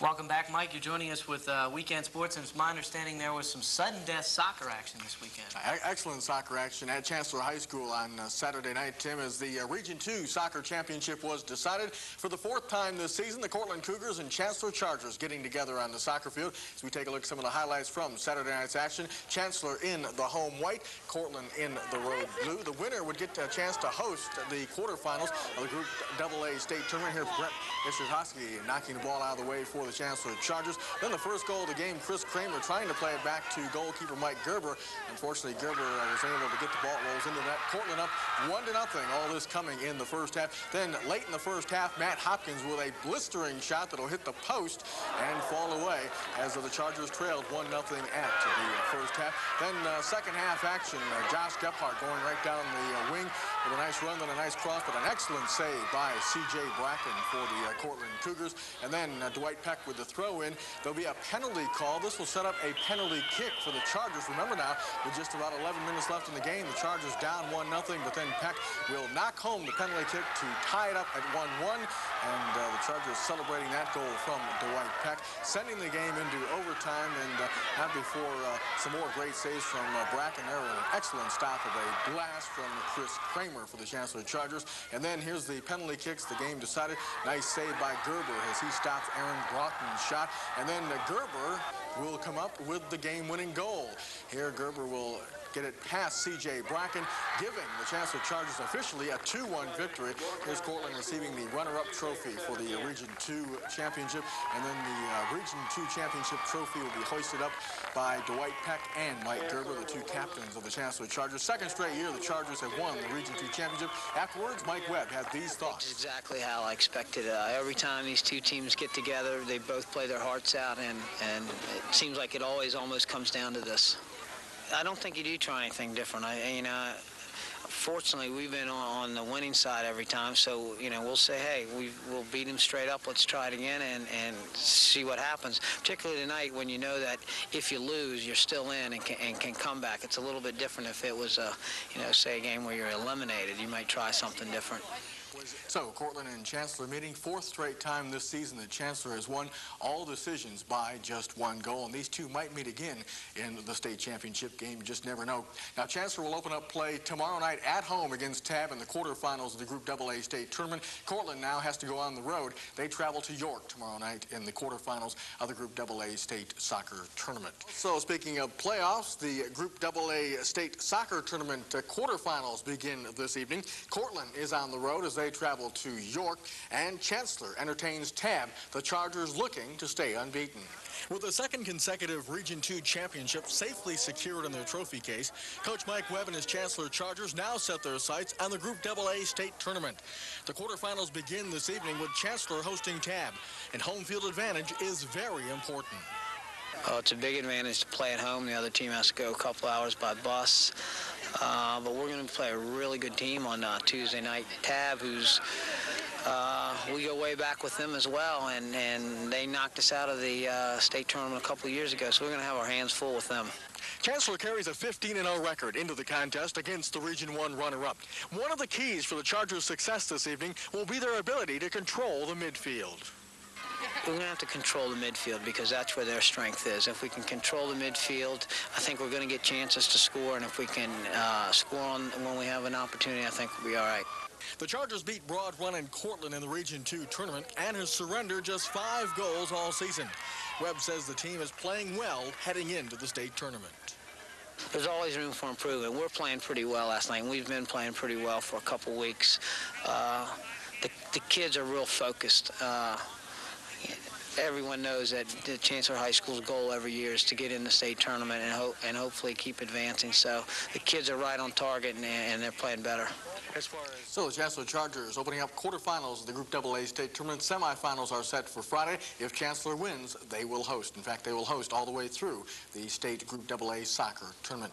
Welcome back, Mike. You're joining us with Weekend Sports, and it's my understanding there was some sudden death soccer action this weekend. Excellent soccer action at Chancellor High School on Saturday night, Tim, as the Region 2 Soccer Championship was decided. For the fourth time this season, the Courtland Cougars and Chancellor Chargers getting together on the soccer field. As we take a look at some of the highlights from Saturday night's action, Chancellor in the home white, Courtland in the road blue. The winner would get a chance to host the quarterfinals of the Group AA State Tournament. Here's Brett Ishihowski knocking the ball out of the way for the Chancellor Chargers. Then the first goal of the game, Chris Kramer trying to play it back to goalkeeper Mike Gerber. Unfortunately, Gerber was able to get the ball rolls into that. Courtland up 1-0. All this coming in the first half. Then late in the first half, Matt Hopkins with a blistering shot that'll hit the post and fall away as the Chargers trailed 1-0 at the first half. Then second half action, Josh Gephardt going right down the wing with a nice run and a nice cross, but an excellent save by C.J. Bracken for the Courtland Cougars. And then Dwight Peck with the throw-in. There'll be a penalty call. This will set up a penalty kick for the Chargers. Remember now, with just about 11 minutes left in the game, the Chargers down 1-0, but then Peck will knock home the penalty kick to tie it up at 1-1, and the Chargers celebrating that goal from Dwight Peck, sending the game into overtime, and not before some more great saves from Bracken there, and an excellent stop of a blast from Chris Kramer for the Chancellor Chargers. And then here's the penalty kicks. The game decided. Nice save by Gerber as he stops Aaron Broughton's shot. And then Gerber will come up with the game-winning goal. Here, Gerber will get it past C.J. Bracken, giving the Chancellor Chargers officially a 2-1 victory. Here's Courtland receiving the runner-up trophy for the Region 2 Championship, and then the Region 2 Championship trophy will be hoisted up by Dwight Peck and Mike Gerber, the two captains of the Chancellor Chargers. Second straight year the Chargers have won the Region 2 Championship. Afterwards, Mike Webb had these thoughts. Exactly how I expected. Every time these two teams get together, they both play their hearts out, and it seems like it always almost comes down to this. I don't think you do try anything different. Fortunately, we've been on the winning side every time, so we'll say, hey, we'll beat them straight up. Let's try it again and see what happens. Particularly tonight, when you know that if you lose, you're still in and can come back. It's a little bit different if it was say a game where you're eliminated. You might try something different. So, Courtland and Chancellor meeting, fourth straight time this season that Chancellor has won all decisions by just one goal, and these two might meet again in the state championship game. You just never know. Now, Chancellor will open up play tomorrow night at home against Tab in the quarterfinals of the Group AA State Tournament. Courtland now has to go on the road. They travel to York tomorrow night in the quarterfinals of the Group AA State Soccer Tournament. So, speaking of playoffs, the Group AA State Soccer Tournament quarterfinals begin this evening. Courtland is on the road as they travel to York, and Chancellor entertains Tab, the Chargers looking to stay unbeaten. With a second consecutive Region 2 championship safely secured in their trophy case, Coach Mike Webb and his Chancellor Chargers now set their sights on the Group AA State Tournament. The quarterfinals begin this evening with Chancellor hosting Tab, and home field advantage is very important. Oh, it's a big advantage to play at home. The other team has to go a couple hours by bus. But we're going to play a really good team on Tuesday night. Tab, who's we go way back with them as well, and they knocked us out of the state tournament a couple of years ago, so we're going to have our hands full with them. Chancellor carries a 15-0 record into the contest against the Region 1 runner-up. One of the keys for the Chargers' success this evening will be their ability to control the midfield. We're going to have to control the midfield because that's where their strength is. If we can control the midfield, I think we're going to get chances to score, and if we can score on when we have an opportunity, I think we'll be all right. The Chargers beat Broad Run and Courtland in the Region 2 tournament and has surrendered just 5 goals all season. Webb says the team is playing well heading into the state tournament. There's always room for improvement. We're playing pretty well last night, and we've been playing pretty well for a couple weeks. The kids are real focused. Everyone knows that the Chancellor High School's goal every year is to get in the state tournament and hopefully keep advancing. So the kids are right on target, and they're playing better. So the Chancellor Chargers opening up quarterfinals of the Group AA State Tournament. Semifinals are set for Friday. If Chancellor wins, they will host. In fact, they will host all the way through the State Group AA Soccer Tournament.